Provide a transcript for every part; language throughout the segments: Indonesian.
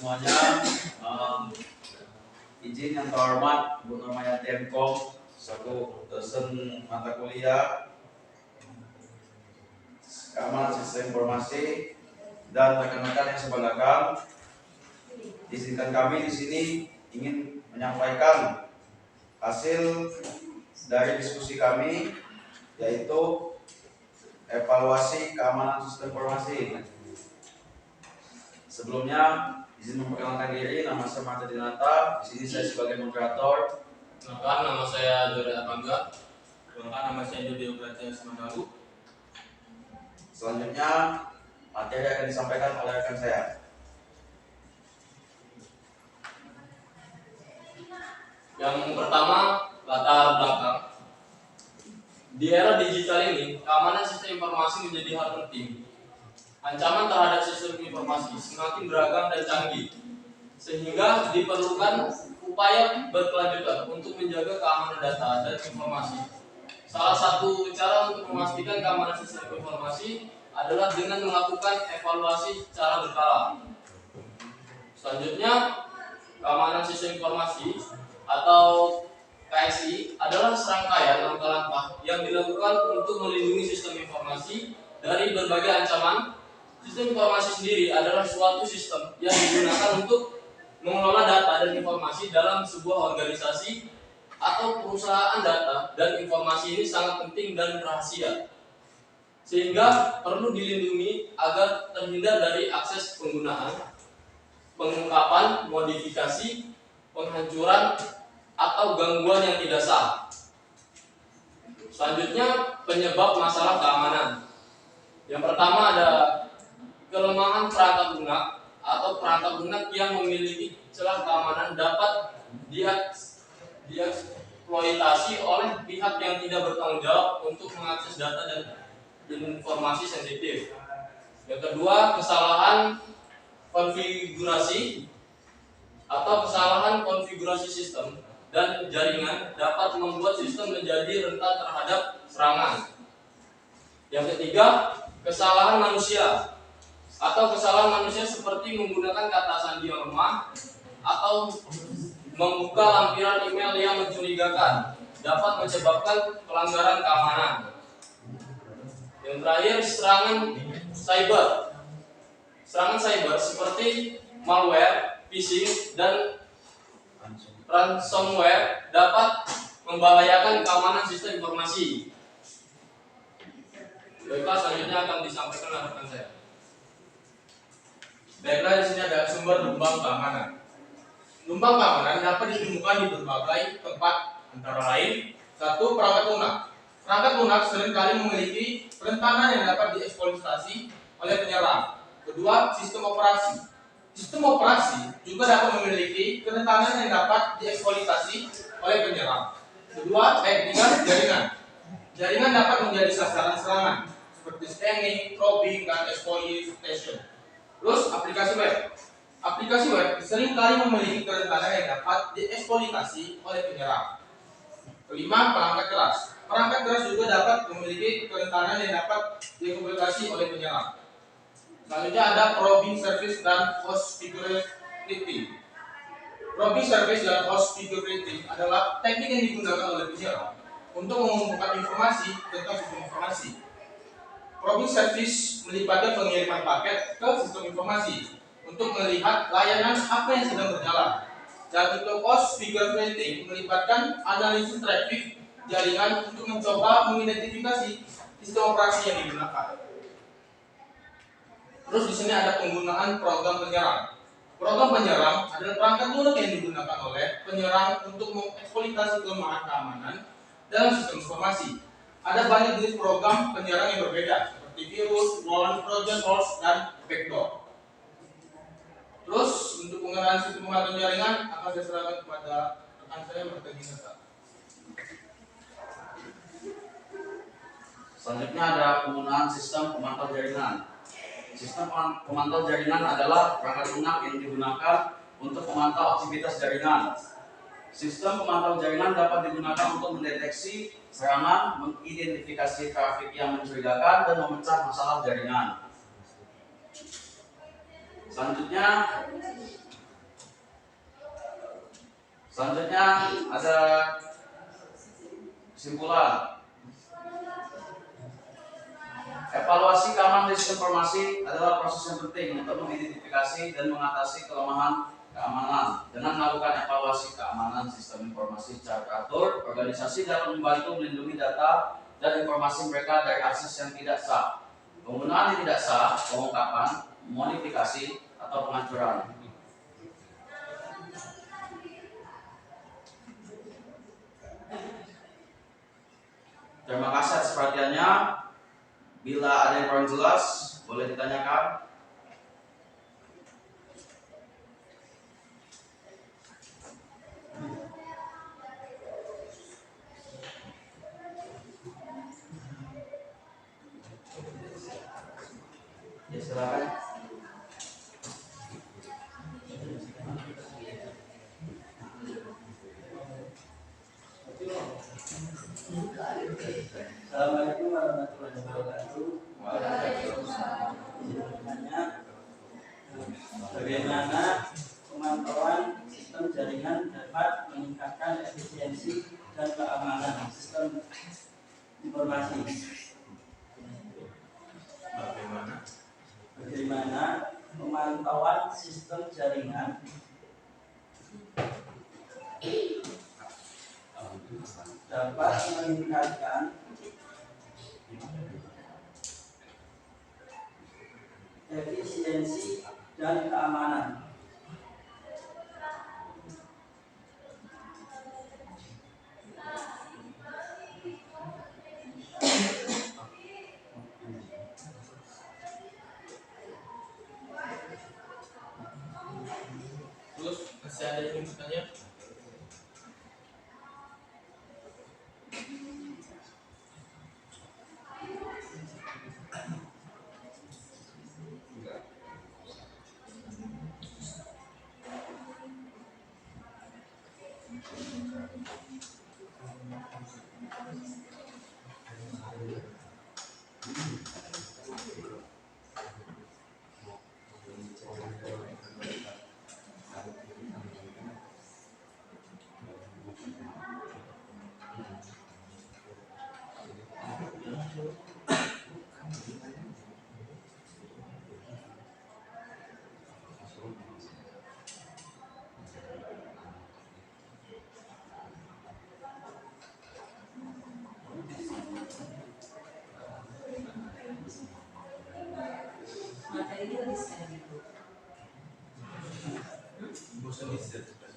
semuanya. Izin yang terhormat Bu Nurmaya Tienkom selaku dosen mata kuliah Keamanan Sistem Informasi dan rekan-rekan yang sebanggakan. Izinkan kami di sini ingin menyampaikan hasil dari diskusi kami, yaitu evaluasi keamanan sistem informasi. Sebelumnya izin memperkenalkan diri, nama saya Marta Dinata. Di sini saya sebagai moderator. Kenalkan, nama saya Jore Armangga. Kenalkan, nama saya Jody Obratia Semandalu. Selanjutnya materi akan disampaikan oleh rekan saya. Yang pertama, latar belakang. Di era digital ini, keamanan sistem informasi menjadi hal penting. Ancaman terhadap sistem informasi semakin beragam dan canggih, sehingga diperlukan upaya berkelanjutan untuk menjaga keamanan data dan informasi. Salah satu cara untuk memastikan keamanan sistem informasi adalah dengan melakukan evaluasi secara berkala. Selanjutnya, keamanan sistem informasi atau KSI adalah serangkaian langkah-langkah yang dilakukan untuk melindungi sistem informasi dari berbagai ancaman. Sistem informasi sendiri adalah suatu sistem yang digunakan untuk mengelola data dan informasi dalam sebuah organisasi atau perusahaan. Data dan informasi ini sangat penting dan rahasia, sehingga perlu dilindungi agar terhindar dari akses penggunaan, pengungkapan, modifikasi, penghancuran, atau gangguan yang tidak sah. Selanjutnya, penyebab masalah keamanan. Yang pertama ada kelemahan perangkat lunak atau perangkat lunak yang memiliki celah keamanan dapat dieksploitasi oleh pihak yang tidak bertanggung jawab untuk mengakses data dan informasi sensitif. Yang kedua, kesalahan konfigurasi atau kesalahan konfigurasi sistem dan jaringan dapat membuat sistem menjadi rentan terhadap serangan. Yang ketiga, kesalahan manusia atau kesalahan manusia seperti menggunakan kata sandi yang lemah atau membuka lampiran email yang mencurigakan dapat menyebabkan pelanggaran keamanan. Yang terakhir, serangan cyber. Serangan cyber seperti malware, phishing, dan ransomware dapat membahayakan keamanan sistem informasi. Baiklah, selanjutnya akan disampaikan oleh rekan saya. Baiklah, di sini ada sumber lumbang keamanan. Lumbang keamanan dapat ditemukan di berbagai tempat, antara lain: 1. Perangkat lunak. Perangkat lunak seringkali memiliki kerentanan yang dapat dieksploitasi oleh penyerang. 2. Sistem operasi. Sistem operasi juga dapat memiliki kerentanan yang dapat dieksploitasi oleh penyerang. 3. Jaringan. Jaringan dapat menjadi sasaran serangan seperti scanning, probing, dan exploitation. Terus aplikasi web. Aplikasi web seringkali memiliki kerentanan yang dapat dieksploitasi oleh penyerang. 5. Perangkat keras. Perangkat keras juga dapat memiliki kerentanan yang dapat dieksploitasi oleh penyerang. Selanjutnya ada probing service dan host security. Probing service dan host security adalah teknik yang digunakan oleh penyerang untuk mengumpulkan informasi tentang sistem informasi. Probing service melibatkan pengiriman paket ke sistem informasi untuk melihat layanan apa yang sedang berjalan. Dan untuk host security melibatkan analisis traffic jaringan untuk mencoba mengidentifikasi sistem operasi yang digunakan. Terus di sini ada penggunaan program penyerang. Program penyerang adalah perangkat lunak yang digunakan oleh penyerang untuk mengeksploitasi kelemahan keamanan dalam sistem informasi. Ada banyak jenis program penyerang yang berbeda, seperti virus, worm, trojan horse, dan backdoor. Terus untuk pengenalan sistem pemantauan jaringan akan saya serahkan kepada rekan saya, Marta Dinata. Selanjutnya ada penggunaan sistem pemantau jaringan. Sistem pemantau jaringan adalah perangkat lunak yang digunakan untuk memantau aktivitas jaringan. Sistem pemantau jaringan dapat digunakan untuk mendeteksi serangan, mengidentifikasi trafik yang mencurigakan, dan memecah masalah jaringan. Selanjutnya Selanjutnya ada kesimpulan. Evaluasi keamanan sistem informasi adalah proses yang penting untuk mengidentifikasi dan mengatasi kelemahan keamanan. Dengan melakukan evaluasi keamanan sistem informasi secara teratur, organisasi dapat membantu melindungi data dan informasi mereka dari akses yang tidak sah, penggunaan yang tidak sah, pengungkapan, modifikasi, atau penghancuran. Terima kasih atas perhatiannya. Bila ada yang kurang jelas, boleh ditanyakan. Ya, silakan. Assalamualaikum warahmatullahi wabarakatuh. Bertanya, bagaimana pemantauan sistem jaringan dapat meningkatkan efisiensi dan keamanan sistem informasi? Bagaimana pemantauan sistem jaringan dapat meningkatkan efisiensi dan keamanan? Terus masih ada yang ingin bertanya? Materi itu bisa gitu. Bosan istirahat.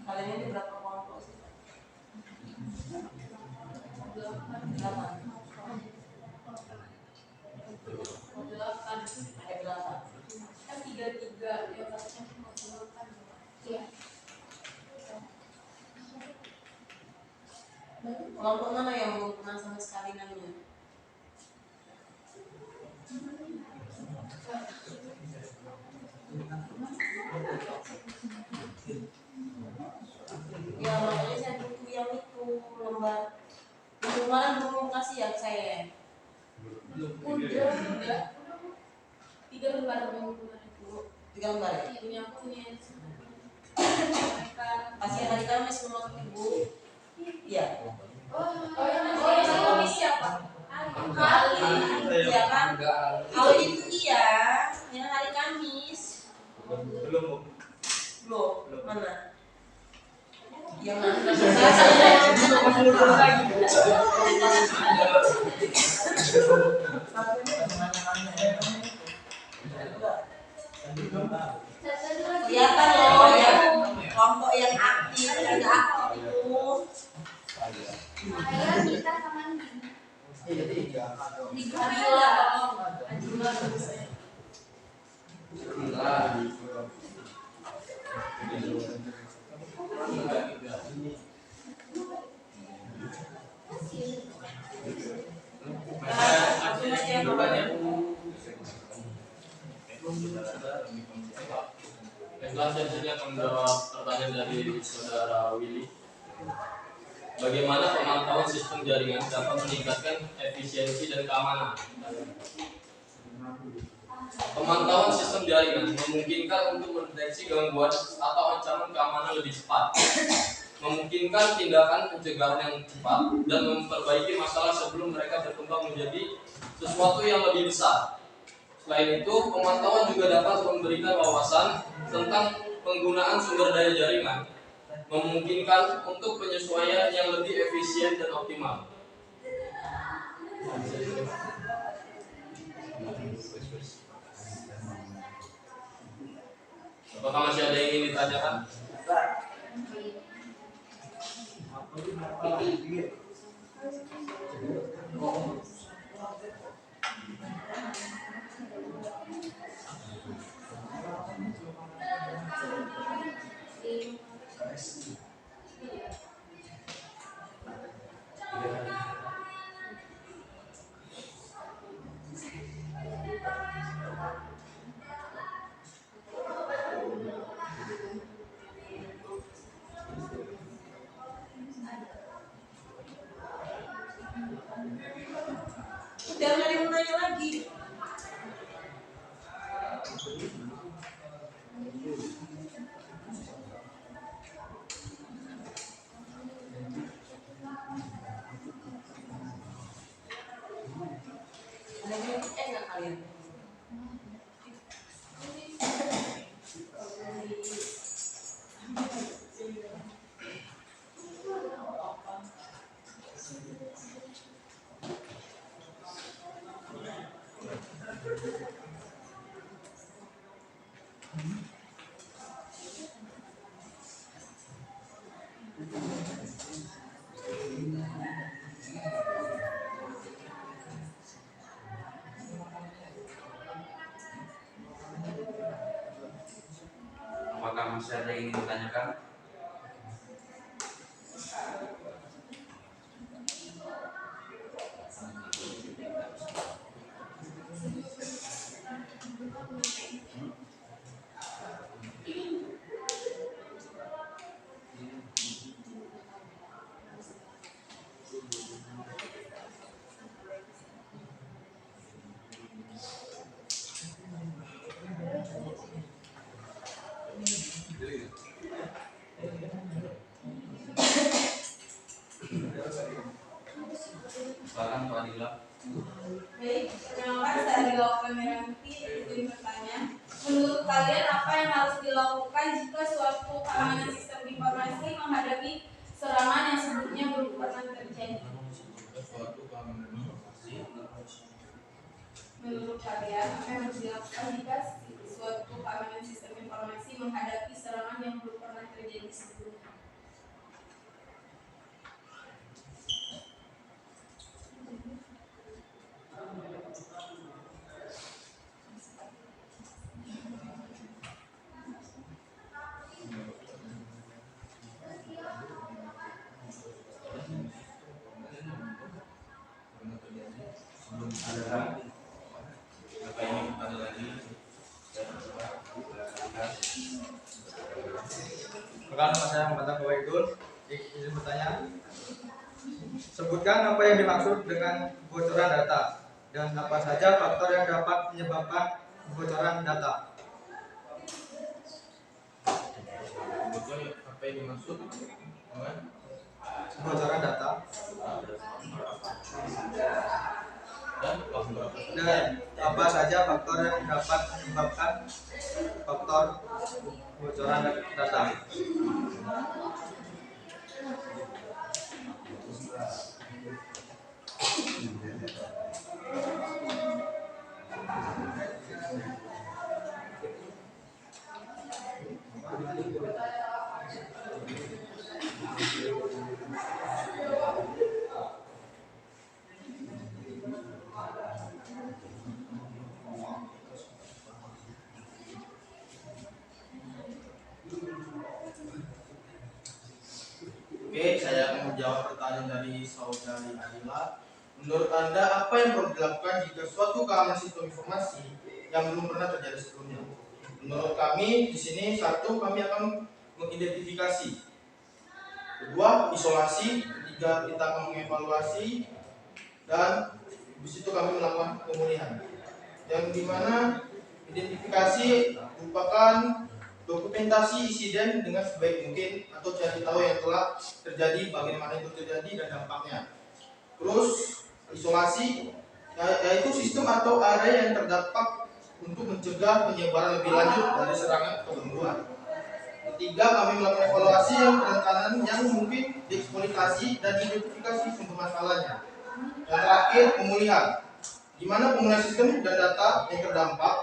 Kalian ini berapa kelompok sih? 8. Ada 8. Kan 3-3 yang satunya cuma 8. Iya. Kelompok mana yang belum pernah sama sekali nanya? Ya makanya saya butuh yang itu lembar. Minggu kemarin belum kasih ya saya. Udah. 3 lembar minggu kemarin. 3 lembar ya? Iya, punya aku punya. Kasih hari Kamis nomor ibu. Iya. Oh yang Kamis siapa? Ali, iya kan? Kalau itu iya, yang hari Kamis. Belum. Belum, mana? Yang mana? Kelihatan loh yang kelompok yang aktif, yang nggak aktif itu. Saya kita sama di Nabila. Baiklah, selanjutnya akan menjawab pertanyaan dari saudara Willy. bagaimana pemantauan sistem jaringan dapat meningkatkan efisiensi dan keamanan. Pemantauan sistem jaringan memungkinkan untuk mendeteksi gangguan atau ancaman keamanan lebih cepat, memungkinkan tindakan pencegahan yang cepat, dan memperbaiki masalah sebelum mereka berkembang menjadi sesuatu yang lebih besar. Selain itu, pemantauan juga dapat memberikan wawasan tentang penggunaan sumber daya jaringan, memungkinkan untuk penyesuaian yang lebih efisien dan optimal. Apakah masih ada yang ingin ditanyakan? Udah nggak ada yang mau nanya lagi. Ada yang nggak kalian? Apakah masih ada yang ingin ditanyakan? Silakan Pak Adila. Baik, perkenalkan saya Adila Meranti, izin bertanya. Menurut kalian apa yang harus dilakukan jika suatu keamanan sistem informasi menghadapi serangan yang sebelumnya belum pernah terjadi? Suatu keamanan informasi. Menurut kalian apa yang harus dilakukan jika suatu keamanan sistem informasi menghadapi serangan yang belum pernah terjadi sebelumnya? Ada apa ini ada lagi? Perkenalkan saya Muhammad Fawaidul, izin bertanya. Sebutkan apa yang dimaksud dengan kebocoran data dan apa saja faktor yang dapat menyebabkan kebocoran data. Betul, apa yang dimaksud dengan Kebocoran data dan faktor dan apa saja faktor yang dapat menyebabkan faktor kebocoran data. Oke, saya akan menjawab pertanyaan dari saudari Adila. Menurut Anda, apa yang perlu dilakukan jika suatu keamanan sistem informasi yang belum pernah terjadi sebelumnya? Menurut kami, di sini satu, kami akan mengidentifikasi. Kedua, isolasi ketika ketiga kita akan mengevaluasi, dan di situ kami melakukan pemulihan. Yang dimana identifikasi merupakan dokumentasi insiden dengan sebaik mungkin atau cari tahu yang telah terjadi, bagaimana itu terjadi dan dampaknya. Terus isolasi, yaitu sistem atau area yang terdampak untuk mencegah penyebaran lebih lanjut dari serangan atau gangguan. Ketiga, kami melakukan evaluasi yang kerentanan yang mungkin dieksploitasi dan identifikasi sumber masalahnya. Yang terakhir, pemulihan, di mana pemulihan sistem dan data yang terdampak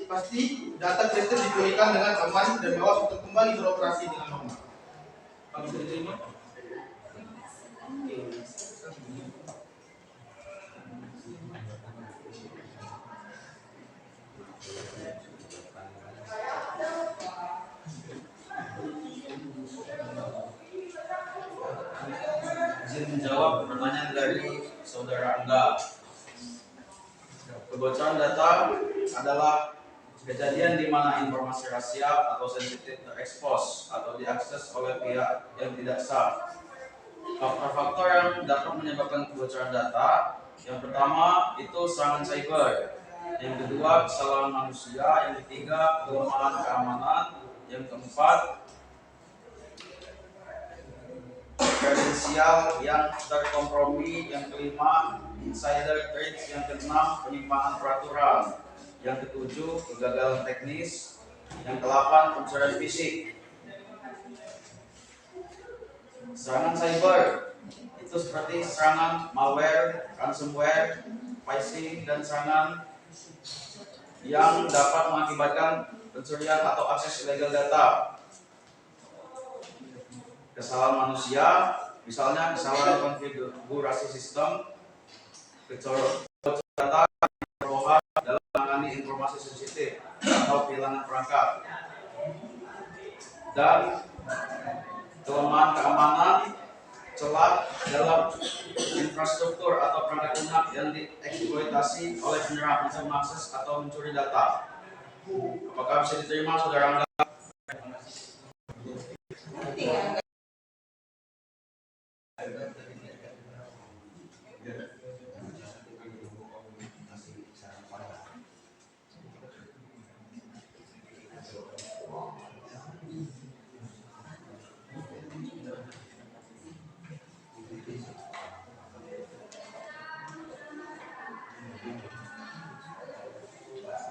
pasti data kriteria dipulihkan dengan aman dan bahwa sistem kembali beroperasi dengan normal. Kami bisa diterima? Izin menjawab pertanyaan dari saudara Angga. Kebocoran data adalah kejadian di mana informasi rahasia atau sensitif terekspos atau diakses oleh pihak yang tidak sah. Faktor-faktor yang dapat menyebabkan kebocoran data, yang pertama itu serangan cyber, yang kedua kesalahan manusia, yang ketiga kelemahan keamanan, yang keempat kredensial yang terkompromi, yang kelima insider trade, yang keenam penyimpangan peraturan, yang ketujuh kegagalan teknis, yang kedelapan pencurian fisik. Serangan cyber itu seperti serangan malware, ransomware, phishing, dan serangan yang dapat mengakibatkan pencurian atau akses ilegal data. Kesalahan manusia, misalnya kesalahan konfigurasi sistem, kebocoran data dalam menangani informasi sensitif atau kehilangan perangkat, dan kelemahan keamanan, celah dalam infrastruktur atau perangkat lunak yang dieksploitasi oleh penyerang untuk mengakses atau mencuri data. Apakah bisa diterima, saudara Angga?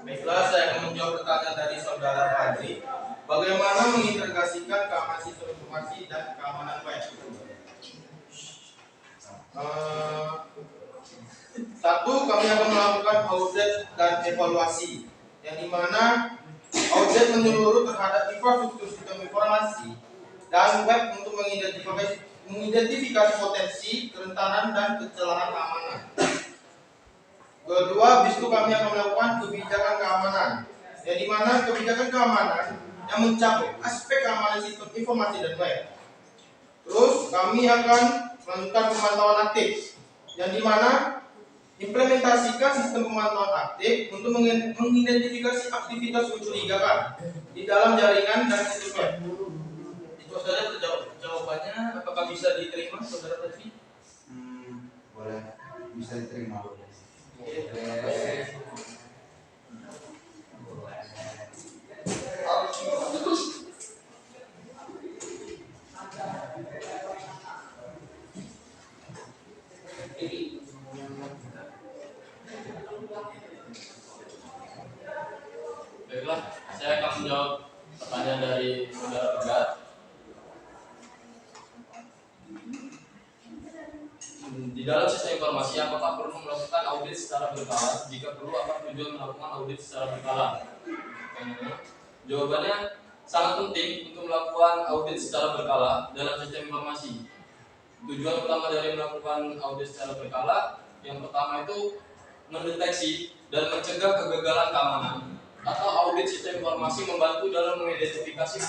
Baiklah, saya akan menjawab pertanyaan dari saudara Fadri. Bagaimana mengintegrasikan keamanan sistem informasi dan keamanan web? Satu, kami akan melakukan audit dan evaluasi, yang dimana audit menyeluruh terhadap infrastruktur sistem informasi dan web untuk mengidentifikasi potensi, kerentanan, dan kecelakaan keamanan. Kedua, habis itu kami akan melakukan kebijakan keamanan, yang dimana kebijakan keamanan yang mencakup aspek keamanan sistem informasi dan web. Terus kami akan melakukan pemantauan aktif, yang dimana implementasikan sistem pemantauan aktif untuk mengidentifikasi aktivitas mencurigakan di dalam jaringan dan situs web. Itu saja jawabannya. Apakah bisa diterima, saudara Fadri? Boleh, bisa diterima. Baiklah, saya akan menjawab pertanyaan dari saudara Tegar. Di dalam sistem informasi, apakah perlu melakukan audit secara berkala? Jika perlu, apa tujuan melakukan audit secara berkala? Jawabannya sangat penting untuk melakukan audit secara berkala dalam sistem informasi. Tujuan utama dari melakukan audit secara berkala, yang pertama itu mendeteksi dan mencegah kegagalan keamanan. Atau audit sistem informasi membantu dalam mengidentifikasi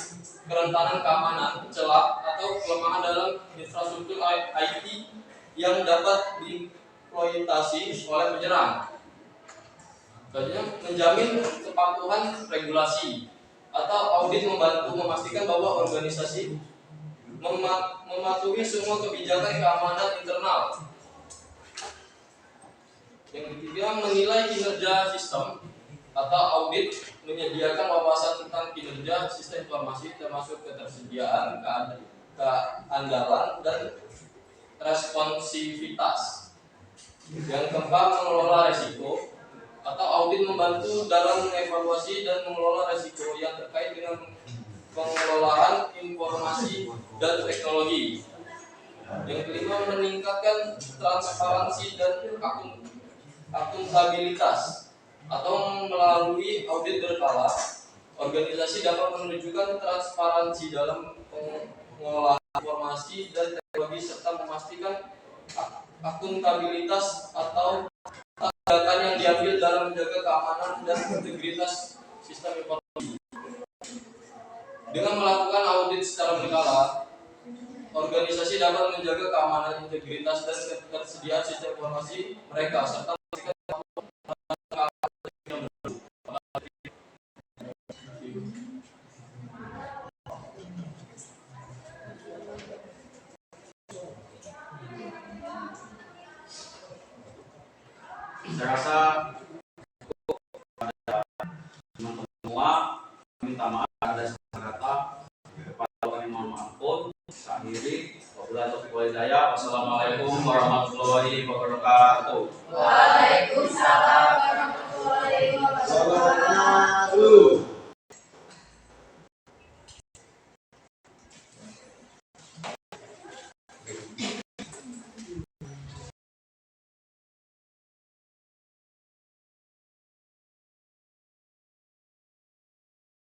kerentanan keamanan, celah, atau kelemahan dalam infrastruktur IT yang dapat dieksploitasi oleh penyerang. Selanjutnya, menjamin kepatuhan regulasi. Atau audit membantu memastikan bahwa organisasi mematuhi semua kebijakan keamanan internal. Yang ketiga, menilai kinerja sistem atau audit, menyediakan wawasan tentang kinerja sistem informasi termasuk ketersediaan, keandalan, dan responsivitas. Yang keempat, mengelola risiko atau audit membantu dalam mengevaluasi dan mengelola risiko yang terkait dengan pengelolaan informasi dan teknologi. Yang kelima, meningkatkan transparansi dan akuntabilitas atau melalui audit berkala, organisasi dapat menunjukkan transparansi dalam pengelolaan informasi dan teknologi serta memastikan akuntabilitas atau tindakan yang diambil dalam menjaga keamanan dan integritas sistem informasi. Dengan melakukan audit secara berkala, organisasi dapat menjaga keamanan, integritas, dan ketersediaan sistem informasi mereka serta Saya rasa teman-teman semua minta maaf ada salah kata kepada yang mohon maaf pun. Saya akhiri. Wabillahi taufiq wal hidayah. Wassalamualaikum warahmatullahi wabarakatuh. Waalaikumsalam warahmatullahi wabarakatuh. Wabarakatuh.